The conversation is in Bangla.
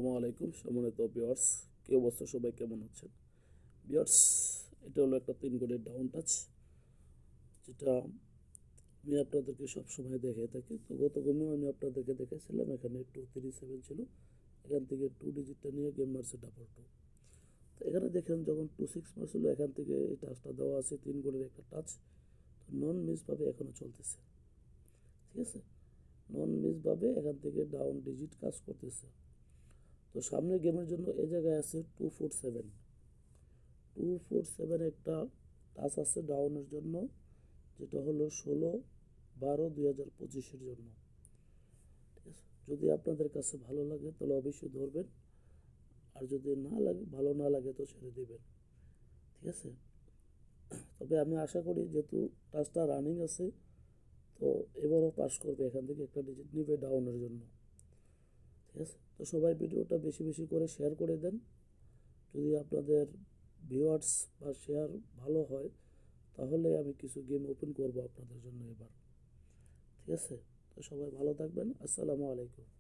আসসালামু আলাইকুম সম্মানিত ভিউয়ার্স, কি অবস্থা, সবাই কেমন আছেন? ভিউয়ার্স, এটা হলো একটা 3 কোণের ডাউন টাচ, যেটা আমি আপনাদেরকে সবসময় দেখে থাকি। তো গত গেমেও আমি আপনাদেরকে দেখেছিলাম, এখানে 237 ছিল, এখান থেকে 2 ডিজিটটা নিয়ে গেম মারছে ডাবল 2। তো এখানে দেখেন যখন 26 মারছিল, এখান থেকে এই টাচটা দেওয়া আছে 3 কোণের একটা টাচ, তো নন মিসভাবে এখনও চলতেছে। ঠিক আছে, নন মিসভাবে এখান থেকে ডাউন ডিজিট কাজ করতেছে। তো সামনের গেমের জন্য এই জায়গায় আছে 247 একটা টাচ আছে ডাউনের জন্য, যেটা হলো 16/12/2025 জন্য। ঠিক আছে, যদি আপনাদের কাছে ভালো লাগে তাহলে অবশ্যই ধরবেন, আর যদি না লাগে, ভালো না লাগে তো ছেড়ে দিবেন। ঠিক আছে, তবে আমি আশা করি যেহেতু টাচটা রানিং আছে, তো এবারও পাস করবে, এখান থেকে একটা ডিজিট নিবে ডাউনের জন্য। ঠিক আছে, তো সবাই ভিডিওটা বেশি বেশি করে শেয়ার করে দেন। যদি আপনাদের ভিউয়ার্স বা শেয়ার ভালো হয়, তাহলে আমি কিছু গেম ওপেন করব আপনাদের জন্য এবার। ঠিক আছে, তো সবাই ভালো থাকবেন। আসসালামু আলাইকুম।